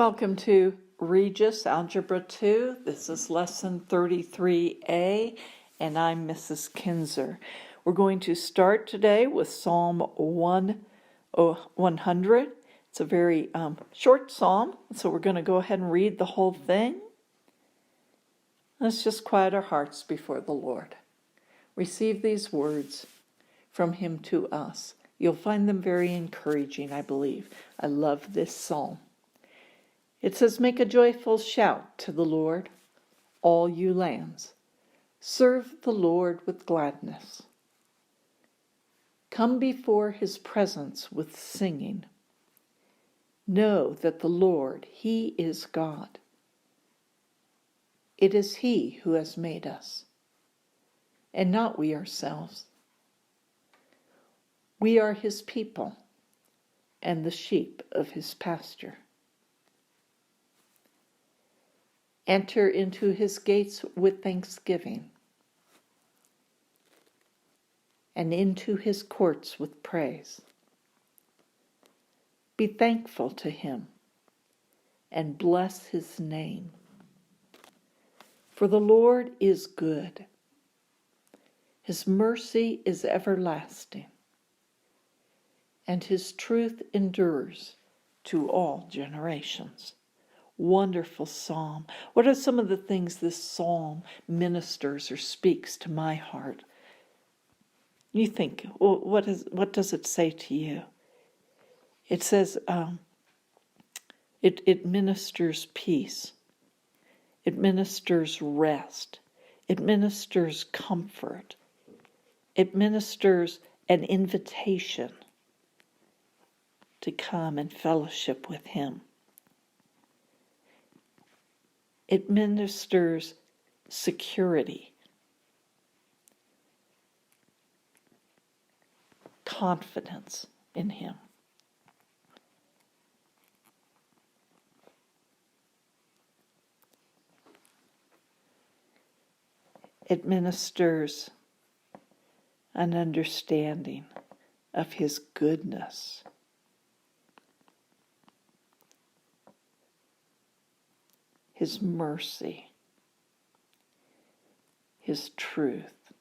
Welcome to RGES Algebra 2. This is Lesson 33A, and I'm Mrs. Kinzer. We're going to start today with Psalm 100. It's a very short psalm, so we're going to go ahead and read the whole thing. Let's just quiet our hearts before the Lord. Receive these words from Him to us. You'll find them very encouraging, I believe. I love this psalm. It says, "Make a joyful shout to the Lord, all you lands. Serve the Lord with gladness. Come before His presence with singing. Know that the Lord, He is God. It is He who has made us, and not we ourselves. We are His people and the sheep of His pasture. Enter into His gates with thanksgiving, and into His courts with praise. Be thankful to Him, and bless His name. For the Lord is good. His mercy is everlasting, and His truth endures to all generations." Wonderful psalm. What are some of the things this psalm ministers or speaks to my heart? You think, well, what does it say to you? It says it ministers peace. It ministers rest. It ministers comfort. It ministers an invitation to come and fellowship with Him. It ministers security, confidence in Him. It ministers an understanding of His goodness. His mercy, His truth.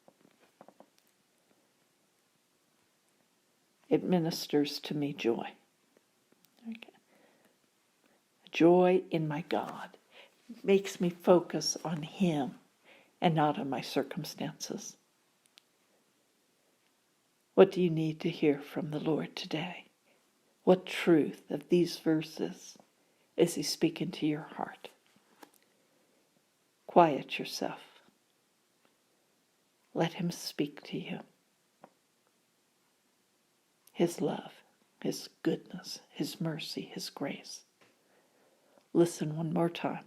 It ministers to me joy. Okay. Joy in my God makes me focus on Him and not on my circumstances. What do you need to hear from the Lord today? What truth of these verses is He speaking to your heart? Quiet yourself. Let Him speak to you. His love, His goodness, His mercy, His grace. Listen one more time.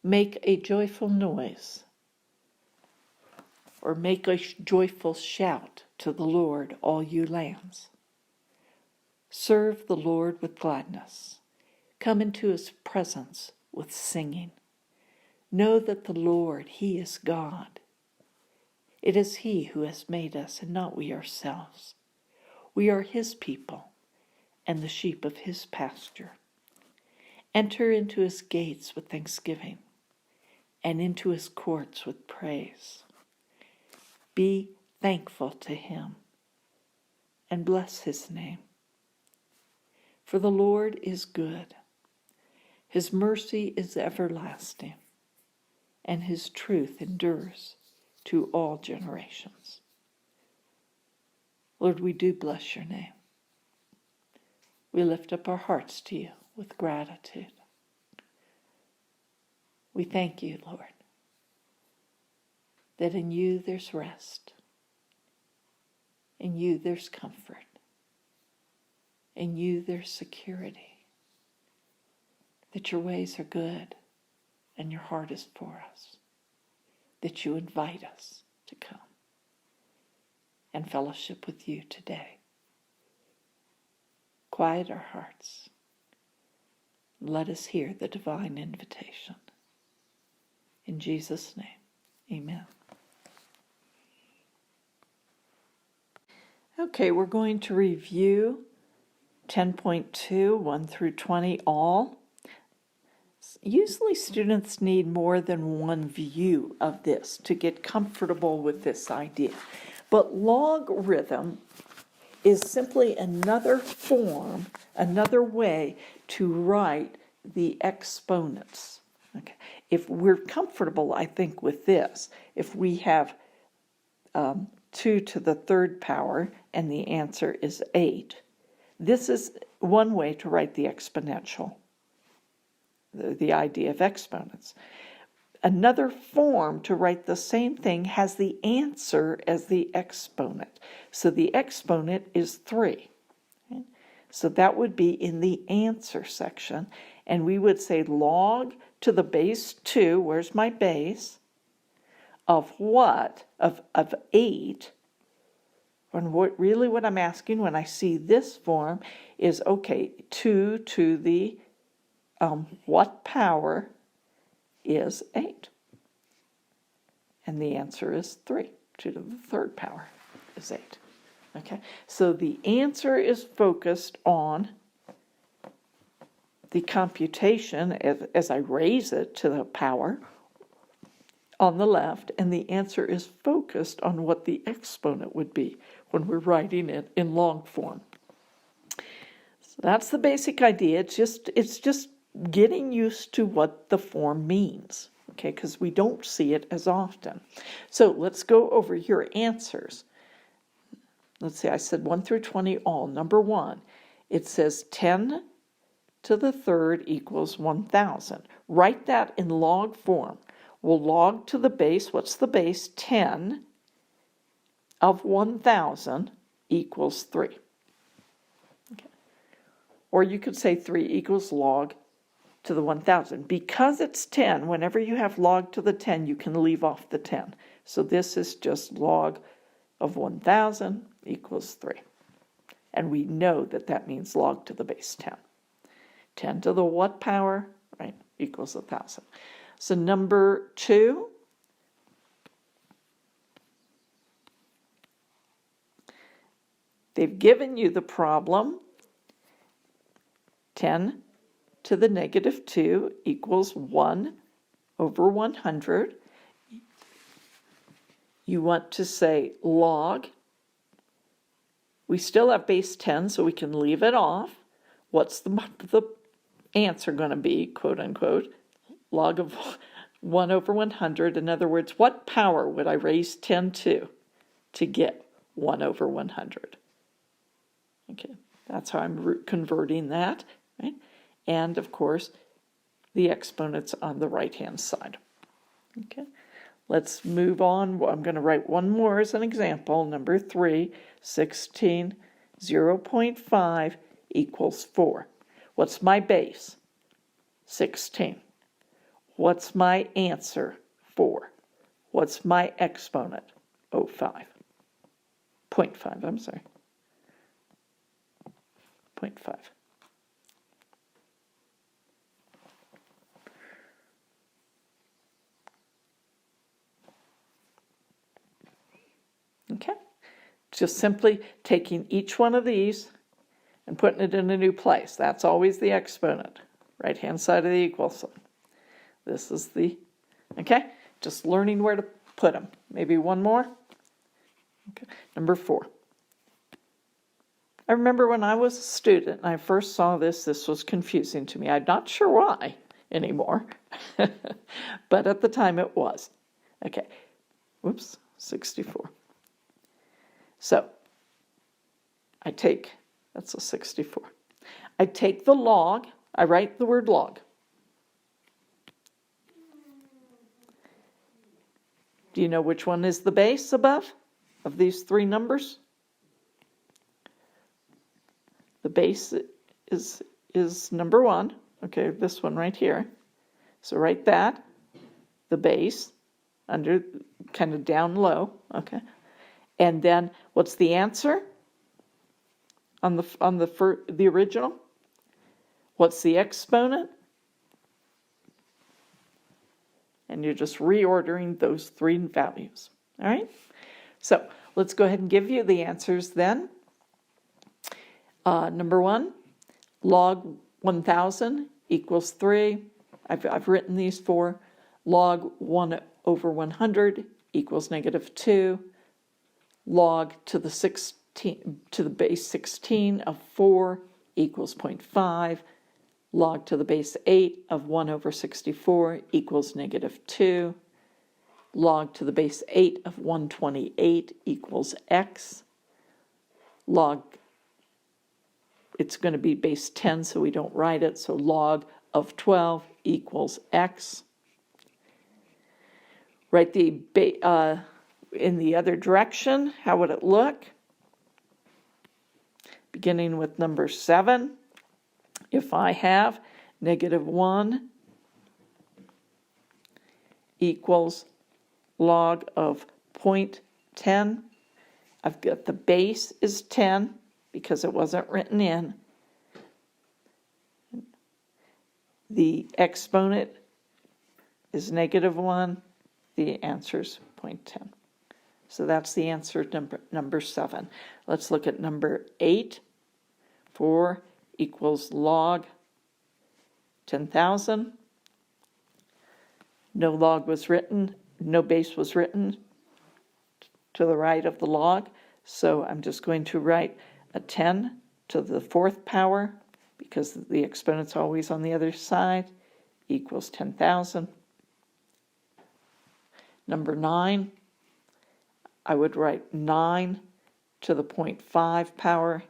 Make a joyful noise, or make a joyful shout to the Lord, all you lands. Serve the Lord with gladness. Come into His presence with singing. Know that the Lord, He is God. It is He who has made us, and not we ourselves. We are His people and the sheep of His pasture. Enter into His gates with thanksgiving, and into His courts with praise. Be thankful to Him, and bless His name. For the Lord is good. His mercy is everlasting, and His truth endures to all generations. Lord, we do bless your name. We lift up our hearts to you with gratitude. We thank you, Lord, that in you there's rest. In you there's comfort. In you there's security. That your ways are good and your heart is for us. That you invite us to come and fellowship with you today. Quiet our hearts. Let us hear the divine invitation. In Jesus' name, amen. Okay, we're going to review 10.2, 1 through 20, all. Usually students need more than one view of this to get comfortable with this idea. But logarithm is simply another form, another way to write the exponents. Okay. If we're comfortable, I think, with this, if we have 2 to the third power and the answer is 8, this is one way to write the exponential, the idea of exponents. Another form to write the same thing has the answer as the exponent. So the exponent is 3. Okay? So that would be in the answer section. And we would say log to the base 2, where's my base, of what? Of 8. And what I'm asking when I see this form is, okay, 2 to the what power is 8? And the answer is 3. 2 to the third power is 8. Okay, so the answer is focused on the computation as I raise it to the power on the left, and the answer is focused on what the exponent would be when we're writing it in log form. So that's the basic idea. It's just getting used to what the form means, okay, because we don't see it as often. So let's go over your answers. Let's see, I said 1 through 20 all. Number 1, it says 10 to the third equals 1,000. Write that in log form. We'll log to the base. What's the base? 10 of 1,000 equals 3. Okay. Or you could say 3 equals log to the 1,000. Because it's 10, whenever you have log to the 10, you can leave off the 10. So this is just log of 1,000 equals 3. And we know that that means log to the base 10. 10 to the what power, right, equals 1,000. So number 2, they've given you the problem. 10 to the negative 2 equals 1 over 100. You want to say log. We still have base 10, so we can leave it off. What's the answer going to be, quote unquote? Log of 1 over 100. In other words, what power would I raise 10 to get 1 over 100? Okay, that's how I'm converting that, right? And, of course, the exponents on the right-hand side. Okay, let's move on. I'm going to write one more as an example. Number 3, 16, 0.5 equals 4. What's my base? 16. What's my answer? 4. What's my exponent? 0.5. 0.5, I'm sorry. 0.5. Okay, just simply taking each one of these and putting it in a new place. That's always the exponent, right-hand side of the equal sign. This is the, okay, just learning where to put them. Maybe one more. Okay. Number 4. I remember when I was a student and I first saw this was confusing to me. I'm not sure why anymore, but at the time it was. Okay, whoops, 64. So I take, that's a 64. I take the log, I write the word log. Do you know which one is the base above of these 3 numbers? The base is number 1. Okay, this one right here. So write that, the base, under, kind of down low. Okay, and then what's the answer on the original? What's the exponent? And you're just reordering those 3 values. All right? So let's go ahead and give you the answers then. Number 1, log 1000 equals 3. I've written these 4. Log 1 over 100 equals negative 2. Log to the base 16 of 4 equals 0.5. Log to the base 8 of 1 over 64 equals negative 2. Log to the base 8 of 128 equals x. Log, it's going to be base 10, so we don't write it, so log of 12 equals x. Write the in the other direction, how would it look? Beginning with number 7, if I have negative 1 equals log of 0.10, I've got the base is 10 because it wasn't written in. The exponent is negative 1. The answer is 0.10. So that's the answer to number 7. Let's look at number 8. 4 equals log 10,000. No log was written, no base was written to the right of the log. So I'm just going to write a 10 to the 4th power, because the exponent's always on the other side, equals 10,000. Number 9, I would write 9 to the 0.5 power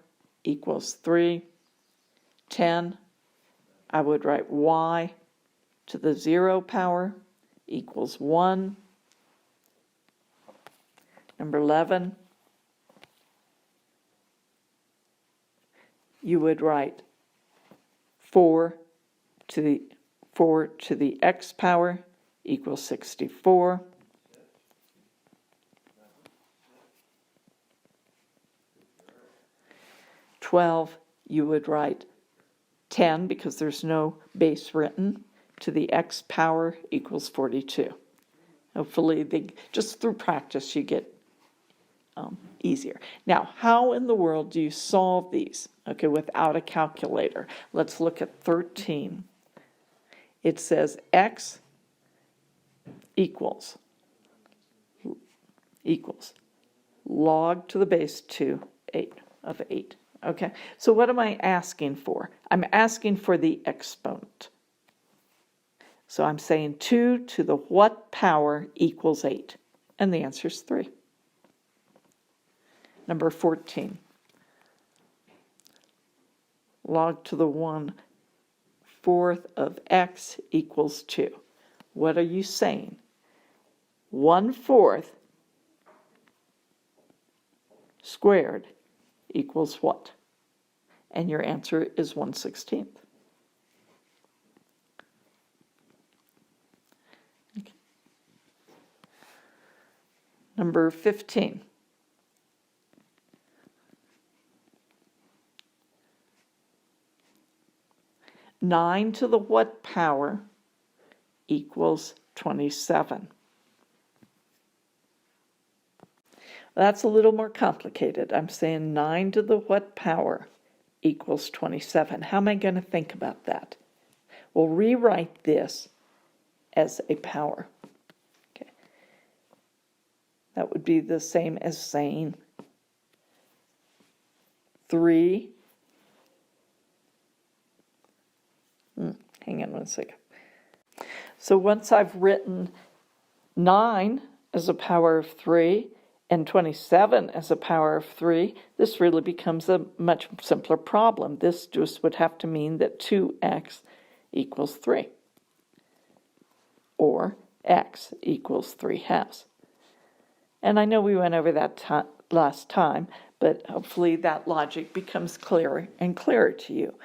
equals 3. 10, I would write y to the 0 power equals 1. Number 11, you would write 4 to the x power equals 64. 12, you would write 10, because there's no base written, to the x power equals 42. Hopefully, just through practice, you get easier. Now, how in the world do you solve these? Okay, without a calculator. Let's look at 13. It says x equals log to the base 2 of 8. Okay, so what am I asking for? I'm asking for the exponent. So I'm saying 2 to the what power equals 8? And the answer is 3. Number 14. Log to the 1/4 of x equals 2. What are you saying? 1/4 squared equals what? And your answer is 1/16. Okay. Number 15. Nine to the what power equals 27? That's a little more complicated. I'm saying 9 to the what power equals 27. How am I going to think about that? We'll rewrite this as a power. Okay. That would be the same as saying 3. Hang on one second. So once I've written 9 as a power of 3 and 27 as a power of 3, this really becomes a much simpler problem. This just would have to mean that 2x equals 3, or x equals 3/2. And I know we went over that last time, but hopefully that logic becomes clearer and clearer to you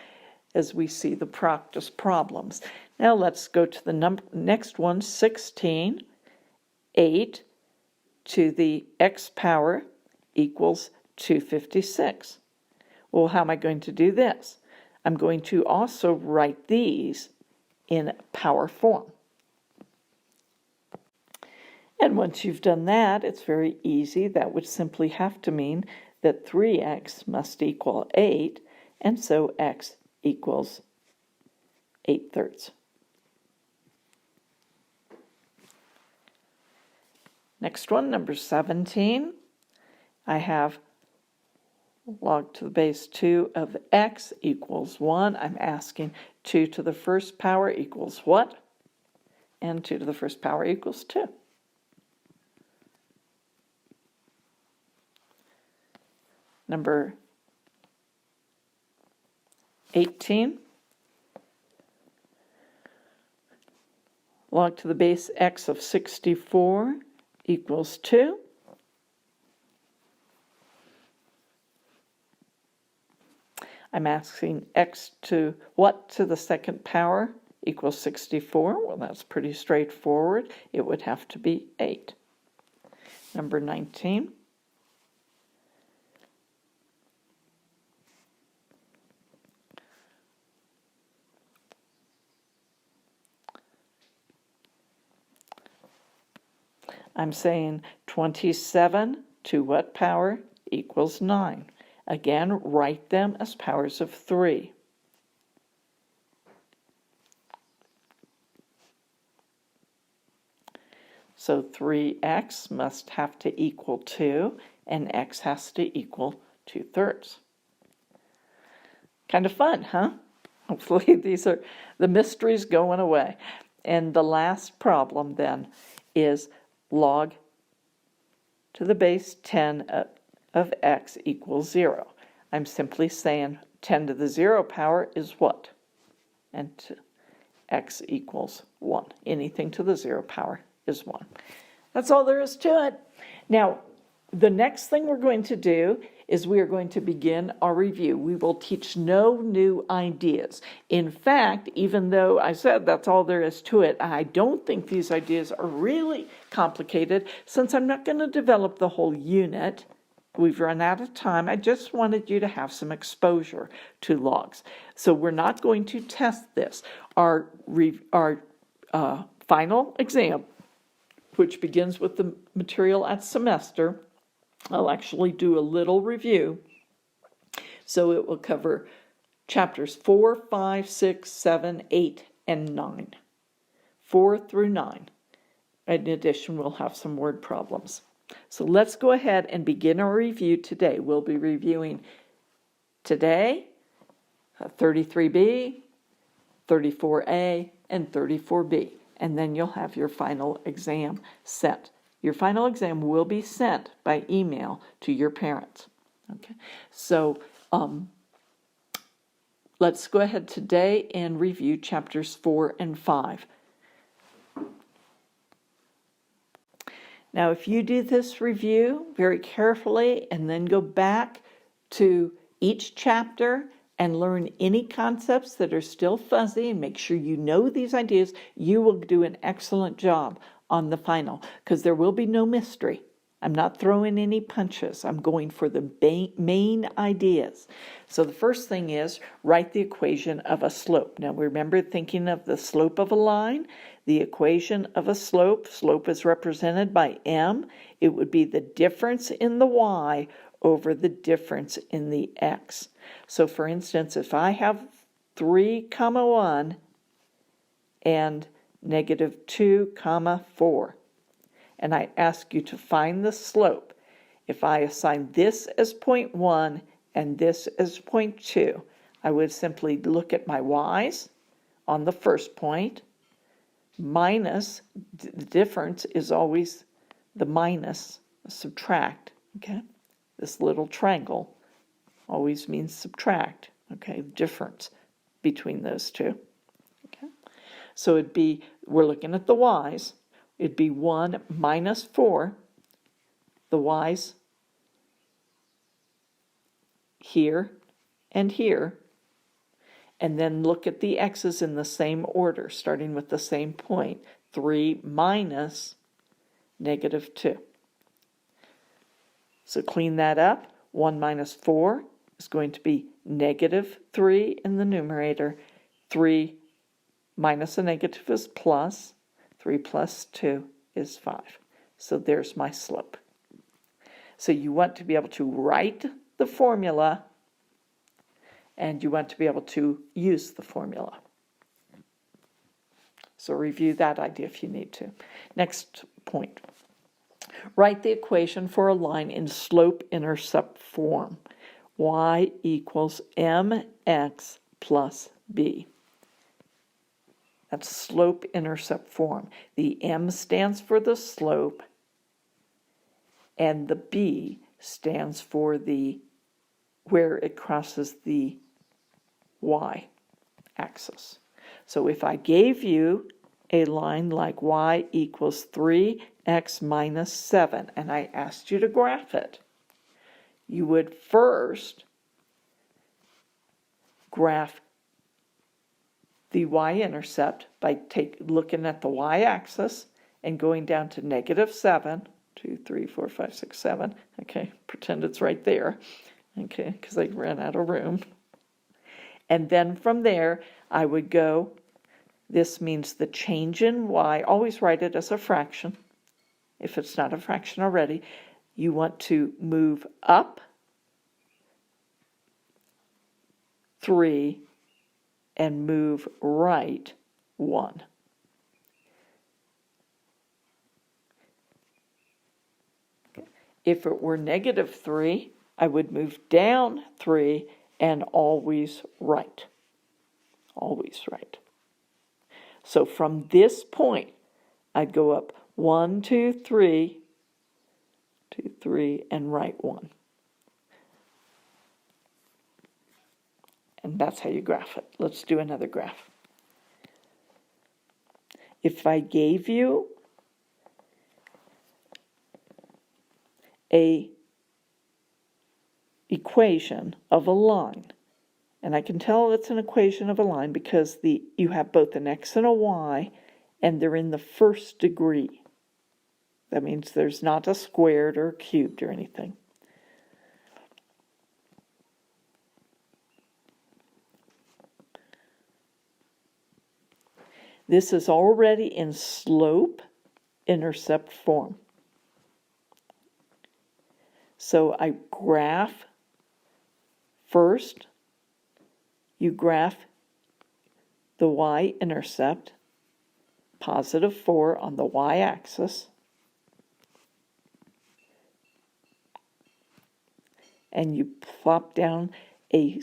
as we see the practice problems. Now let's go to the next one, 16. 8 to the x power equals 256. Well, how am I going to do this? I'm going to also write these in power form. And once you've done that, it's very easy. That would simply have to mean that 3x must equal 8. and so x equals 8/3. Next one, number 17, I have log to the base 2 of x equals 1. I'm asking 2 to the first power equals what? And 2 to the first power equals 2. Number 18, log to the base x of 64 equals 2. I'm asking x to what to the second power equals 64. Well, that's pretty straightforward. It would have to be 8. Number 19. I'm saying 27 to what power equals 9. Again, write them as powers of 3. So 3x must have to equal 2, and x has to equal 2/3. Kind of fun, huh? Hopefully these are the mysteries going away. And the last problem then is log to the base 10 of x equals 0. I'm simply saying 10 to the 0 power is what? And x equals 1. Anything to the 0 power is 1. That's all there is to it. Now, the next thing we're going to do is we are going to begin our review. We will teach no new ideas. In fact, even though I said that's all there is to it, I don't think these ideas are really complicated. Since I'm not going to develop the whole unit, we've run out of time. I just wanted you to have some exposure to logs. So we're not going to test this. Our final exam, which begins with the material at semester, I'll actually do a little review. So it will cover chapters 4, 5, 6, 7, 8, and 9. 4 through 9. In addition, we'll have some word problems. So let's go ahead and begin our review today. We'll be reviewing today 33B, 34A, and 34B. And then you'll have your final exam set. Your final exam will be sent by email to your parents. Okay, so let's go ahead today and review chapters 4 and 5. Now, if you do this review very carefully and then go back to each chapter and learn any concepts that are still fuzzy and make sure you know these ideas, you will do an excellent job on the final, because there will be no mystery. I'm not throwing any punches. I'm going for the main ideas. So the first thing is write the equation of a slope. Now remember, thinking of the slope of a line, the equation of a slope is represented by m. It would be the difference in the y over the difference in the x. So for instance, if I have 3, 1 and -2, 4, and I ask you to find the slope, if I assign this as 0.1 and this as 0.2, I would simply look at my y's on the first point, minus, the difference is always the minus, subtract, okay? This little triangle always means subtract, okay? Difference between those two, okay? So it'd be, we're looking at the y's, it'd be 1 minus 4, the y's here and here, and then look at the x's in the same order, starting with the same point, 3 minus -2. So clean that up. 1 minus 4 is going to be -3 in the numerator. 3 minus a negative is plus. 3 plus 2 is 5. So there's my slope. So you want to be able to write the formula and you want to be able to use the formula. So review that idea if you need to. Next point. Write the equation for a line in slope-intercept form. Y equals mx plus b. That's slope-intercept form. The m stands for the slope, and the b stands for the where it crosses the y-axis. So if I gave you a line like y equals 3x minus 7, and I asked you to graph it, you would first graph the y-intercept by looking at the y-axis and going down to -7, 2, 3, 4, 5, 6, 7. Okay, pretend it's right there. Okay, because I ran out of room. And then from there, I would go, this means the change in y, always write it as a fraction. If it's not a fraction already, you want to move up 3 and move right 1. If it were -3, I would move down 3 and always right. Always right. So from this point, I'd go up 1, 2, 3, 2, 3, and right 1. And that's how you graph it. Let's do another graph. If I gave you a equation of a line, and I can tell it's an equation of a line because you have both an x and a y, and they're in the first degree. That means there's not a squared or a cubed or anything. This is already in slope-intercept form. So I graph first. You graph the y-intercept, +4 on the y-axis, and you plop down a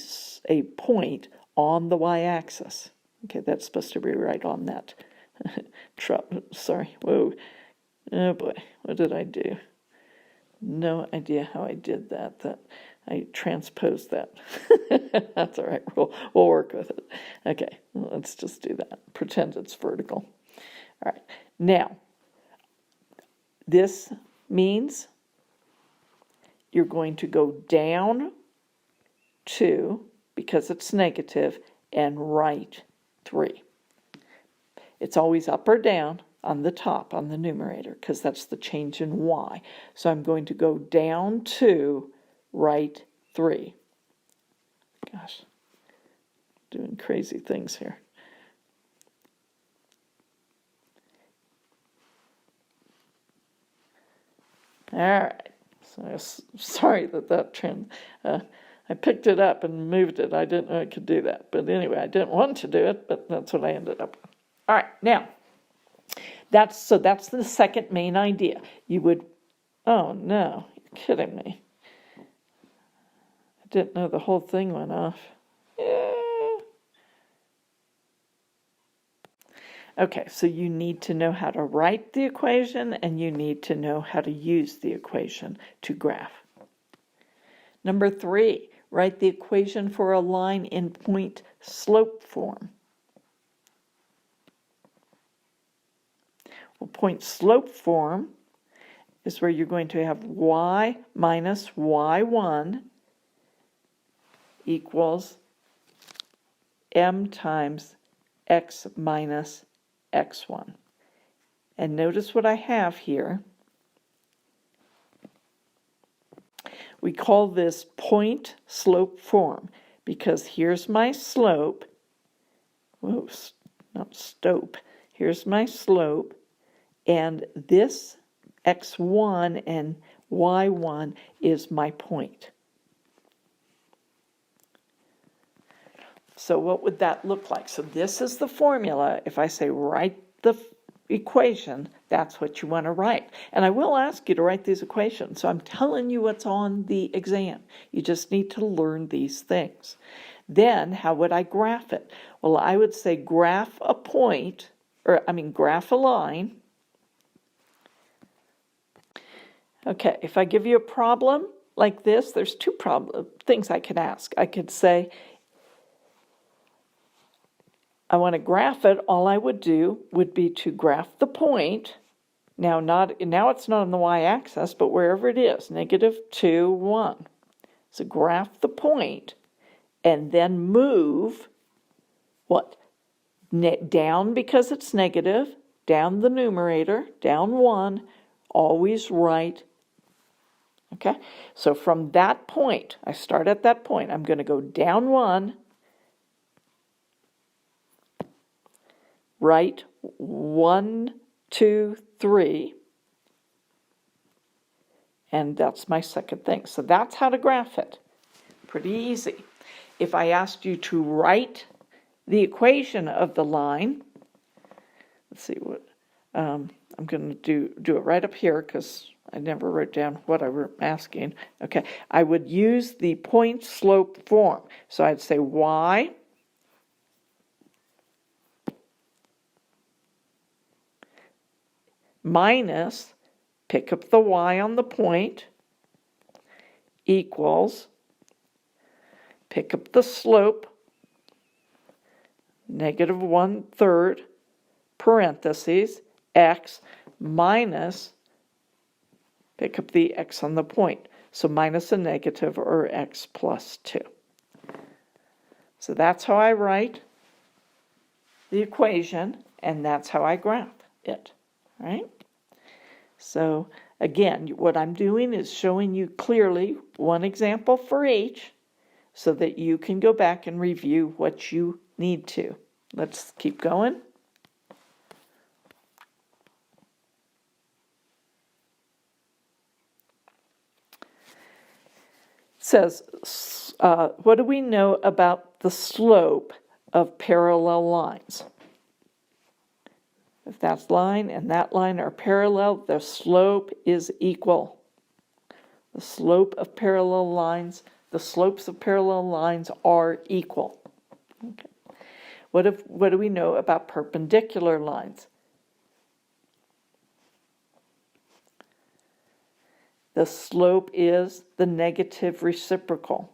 point on the y-axis. Okay, that's supposed to be right on that. Sorry, whoa. Oh boy, what did I do? No idea how I did that. I transposed that. That's all right. We'll work with it. Okay, let's just do that. Pretend it's vertical. All right. Now, this means you're going to go down 2, because it's negative, and right 3. It's always up or down on the top, on the numerator, because that's the change in y. So I'm going to go down 2, right 3. Gosh, doing crazy things here. All right. So sorry that I picked it up and moved it. I didn't know I could do that. But anyway, I didn't want to do it, but that's what I ended up with. All right, now, that's the second main idea. You would, oh no, you're kidding me. I didn't know the whole thing went off. Yeah. Okay, so you need to know how to write the equation, and you need to know how to use the equation to graph. Number 3, write the equation for a line in point-slope form. Well, point-slope form is where you're going to have y minus y1 equals m times x minus x1. And notice what I have here. We call this point slope form because here's my slope. Whoa, not stope. Here's my slope, and this x1 and y1 is my point. So what would that look like? So this is the formula. If I say write the equation, that's what you want to write. And I will ask you to write these equations. So I'm telling you what's on the exam. You just need to learn these things. Then how would I graph it? Well, I would say graph a point, graph a line. Okay, if I give you a problem like this, there's two things I could ask. I could say, I want to graph it. All I would do would be to graph the point. Now it's not on the y-axis, but wherever it is, -2, 1. So graph the point and then move what? Down because it's negative, down the numerator, down 1, always right. Okay, so from that point, I start at that point, I'm going to go down 1, right 1, 2, 3, and that's my second thing. So that's how to graph it. Pretty easy. If I asked you to write the equation of the line, let's see what, I'm going to do it right up here because I never wrote down what I were asking. Okay, I would use the point slope form. So I'd say y minus, pick up the y on the point, equals, pick up the slope, -1/3, parentheses, x, minus, pick up the x on the point. So minus a negative, or x plus 2. So that's how I write the equation, and that's how I graph it, right? So again, what I'm doing is showing you clearly one example for each so that you can go back and review what you need to. Let's keep going. Says, what do we know about the slope of parallel lines? If that line and that line are parallel, the slope is equal. The slope of parallel lines, the slopes of parallel lines are equal. Okay. What do we know about perpendicular lines? The slope is the negative reciprocal.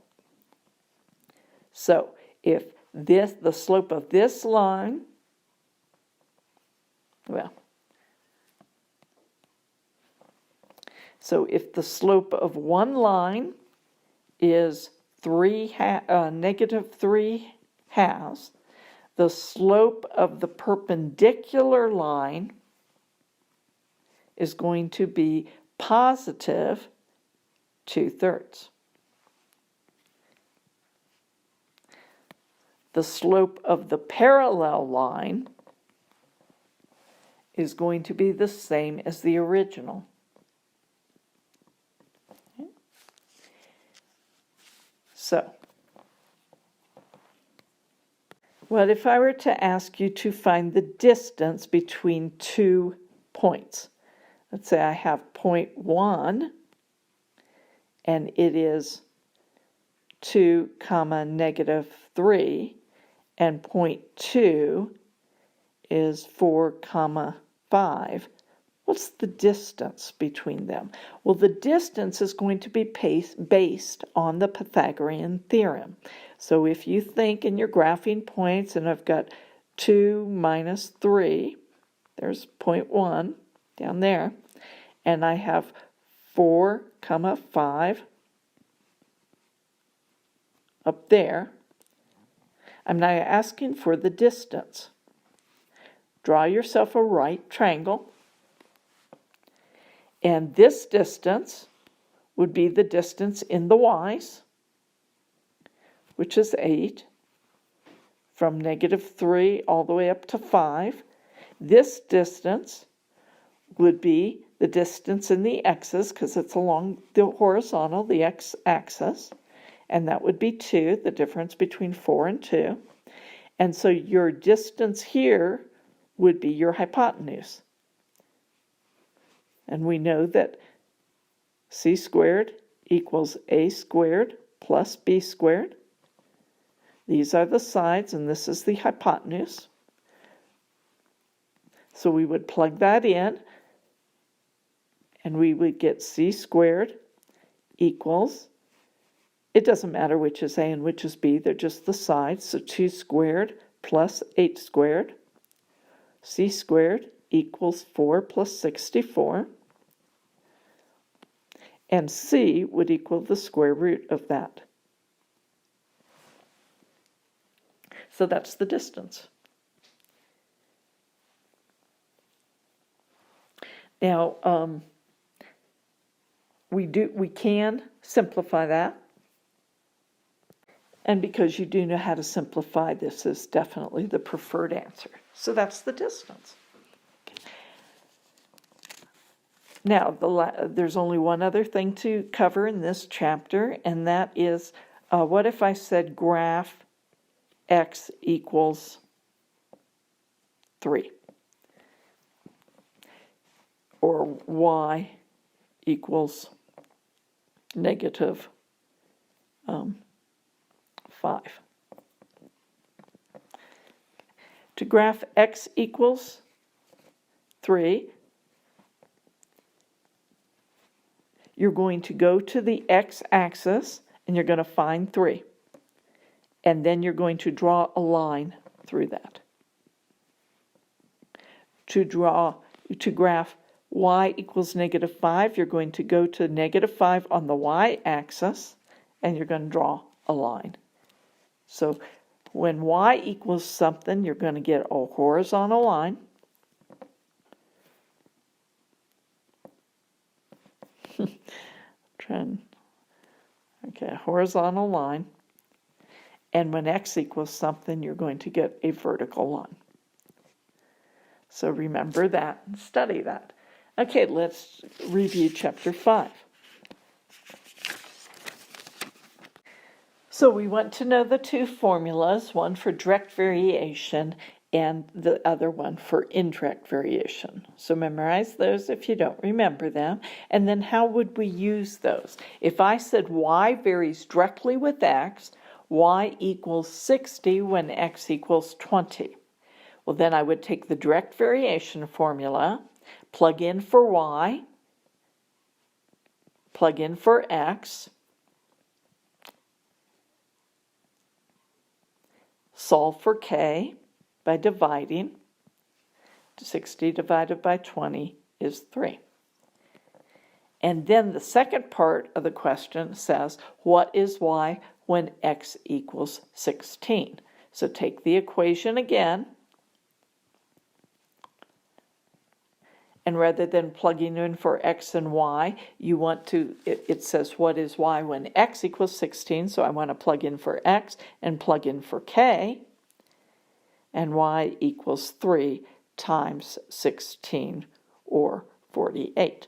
So if the slope of this line, so if the slope of one line is -3/2, the slope of the perpendicular line is going to be positive 2/3. The slope of the parallel line is going to be the same as the original. Okay. So, what if I were to ask you to find the distance between 2 points? Let's say I have point 1, and it is 2, -3, and point 2 is 4, 5. What's the distance between them? Well, the distance is going to be based on the Pythagorean theorem. So if you think in your graphing points, and I've got 2 minus 3, there's point 1 down there, and I have 4, 5 up there. I'm now asking for the distance. Draw yourself a right triangle, and this distance would be the distance in the y's, which is 8, from -3 all the way up to 5. This distance would be the distance in the x's, because it's along the horizontal, the x-axis, and that would be 2, the difference between 4 and 2. And so your distance here would be your hypotenuse. And we know that c squared equals a squared plus b squared. These are the sides, and this is the hypotenuse. So we would plug that in, and we would get c squared equals, it doesn't matter which is a and which is b, they're just the sides, so 2 squared plus 8 squared. C squared equals 4 plus 64. And c would equal the square root of that. So that's the distance. Now, we can simplify that. And because you do know how to simplify, this is definitely the preferred answer. So that's the distance. Now, there's only one other thing to cover in this chapter, and that is, what if I said graph x equals 3? Or y equals negative 5. To graph x equals 3, you're going to go to the x-axis and you're going to find 3. And then you're going to draw a line through that. To graph y equals negative 5, you're going to go to negative 5 on the y-axis and you're going to draw a line. So when y equals something, you're going to get a horizontal line. Okay, a horizontal line. And when x equals something, you're going to get a vertical line. So remember that and study that. Okay, let's review chapter 5. So we want to know the two formulas, one for direct variation and the other one for indirect variation. So memorize those if you don't remember them. And then how would we use those? If I said y varies directly with x, y equals 60 when x equals 20. Well, then I would take the direct variation formula, plug in for y, plug in for x, solve for k by dividing. 60 divided by 20 is 3. And then the second part of the question says, what is y when x equals 16? So take the equation again, and rather than plugging in for x and y, you want to, it says what is y when x equals 16, so I want to plug in for x and plug in for k, and y equals 3 times 16, or 48.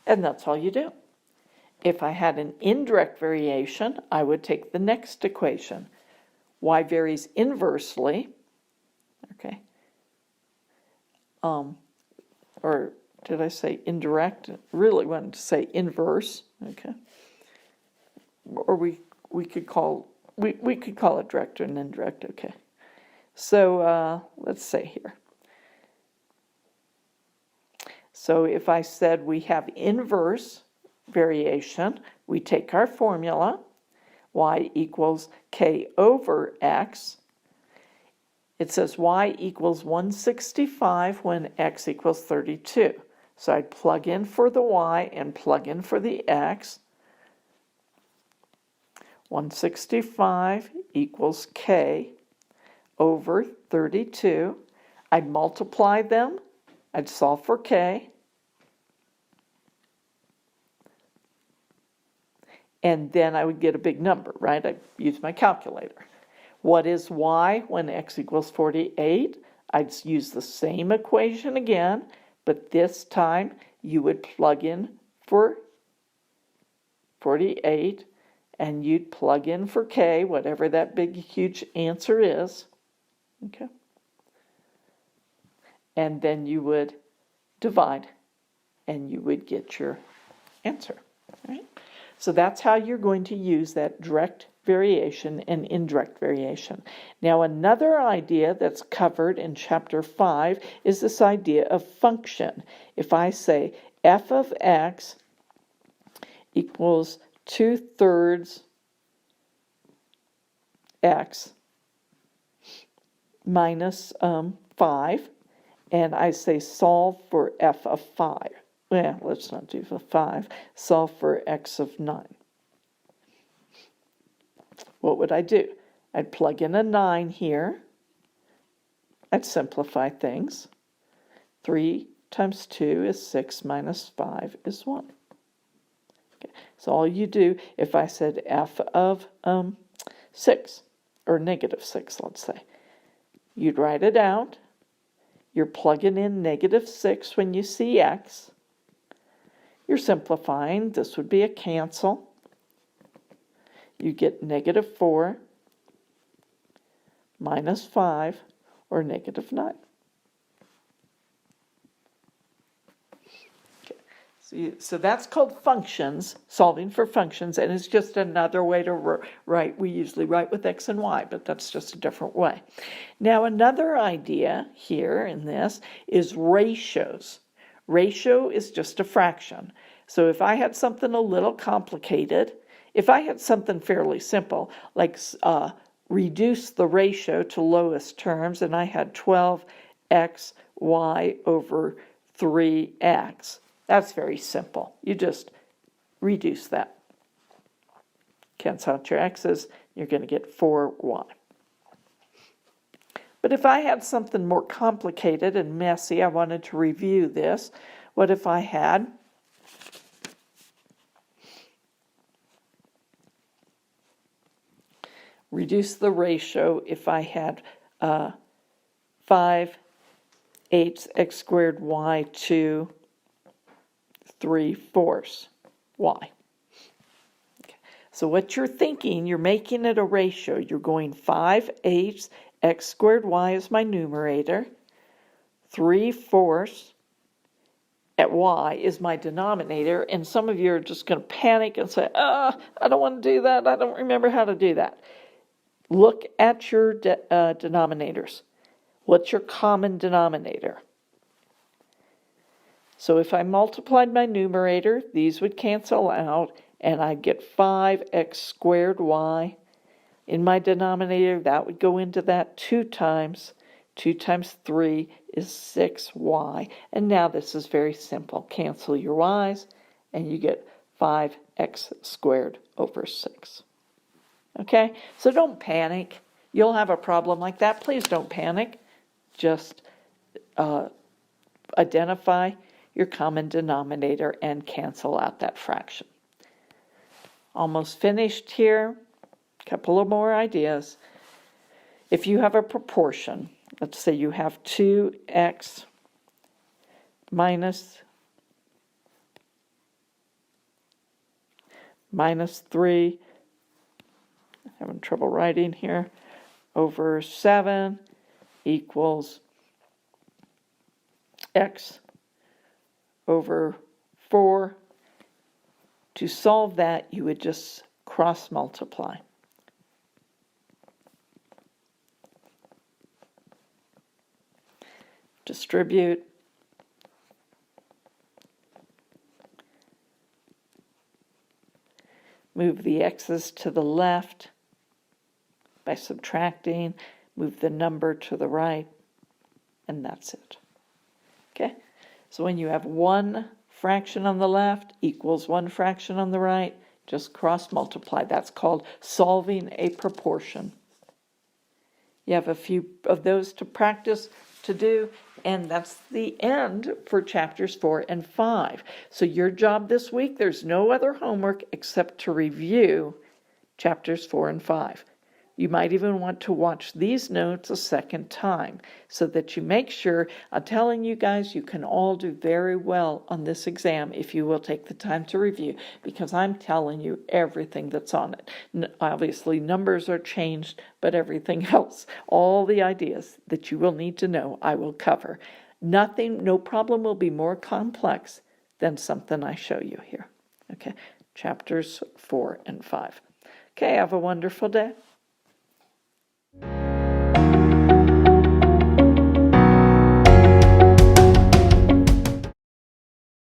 And that's all you do. If I had an indirect variation, I would take the next equation. Y varies inversely, okay, or did I say indirect? Really wanted to say inverse, okay. Or we could call it direct and indirect, okay. So let's say here. So if I said we have inverse variation, we take our formula, y equals k over x. It says y equals 165 when x equals 32. So I'd plug in for the y and plug in for the x. 165 equals k over 32. I'd multiply them. I'd solve for k. And then I would get a big number, right? I'd use my calculator. What is y when x equals 48? I'd use the same equation again, but this time you would plug in for 48 and you'd plug in for k, whatever that big, huge answer is. Okay. And then you would divide, and you would get your answer. Right? So that's how you're going to use that direct variation and indirect variation. Now, another idea that's covered in Chapter 5 is this idea of function. If I say f of x equals 2/3 x minus 5, and I say solve for f of 5. Well, let's not do for 5. Solve for x of 9. What would I do? I'd plug in a 9 here. I'd simplify things. 3 times 2 is 6 minus 5 is 1. Okay. So all you do, if I said f of 6, or negative 6, let's say, you'd write it out. You're plugging in negative 6 when you see x. You're simplifying. This would be a cancel. You get negative 4 minus 5, or negative 9. Okay. So that's called functions, solving for functions, and it's just another way to write. We usually write with x and y, but that's just a different way. Now, another idea here in this is ratios. Ratio is just a fraction. So if I had something a little complicated, if I had something fairly simple, like reduce the ratio to lowest terms, and I had 12x y over 3x, that's very simple. You just reduce that. Cancel out your x's, you're going to get 4y. But if I had something more complicated and messy, I wanted to review this. What if I had reduce the ratio if I had 5/8 x squared y to 3/4 y. Okay. So what you're thinking, you're making it a ratio. You're going 5/8 x squared y is my numerator, 3/4 at y is my denominator, and some of you are just going to panic and say, I don't want to do that, I don't remember how to do that. Look at your denominators. What's your common denominator? So if I multiplied my numerator, these would cancel out, and I'd get 5x squared y. In my denominator, that would go into that 2 times. 2 times 3 is 6y. And now this is very simple. Cancel your y's, and you get 5x squared over 6. Okay? So don't panic. You'll have a problem like that. Please don't panic. Just identify your common denominator and cancel out that fraction. Almost finished here. Couple of more ideas. If you have a proportion, let's say you have 2x minus 3, I'm having trouble writing here, over 7 equals x over 4. To solve that, you would just cross multiply. Distribute. Move the x's to the left by subtracting. Move the number to the right, and that's it. Okay? So when you have one fraction on the left equals one fraction on the right, just cross multiply. That's called solving a proportion. You have a few of those to practice to do, and that's the end for chapters 4 and 5. So your job this week, there's no other homework except to review chapters 4 and 5. You might even want to watch these notes a second time so that you make sure. I'm telling you guys, you can all do very well on this exam if you will take the time to review, because I'm telling you everything that's on it. Obviously, numbers are changed, but everything else, all the ideas that you will need to know, I will cover. No problem will be more complex than something I show you here. Okay, chapters 4 and 5. Okay, have a wonderful day.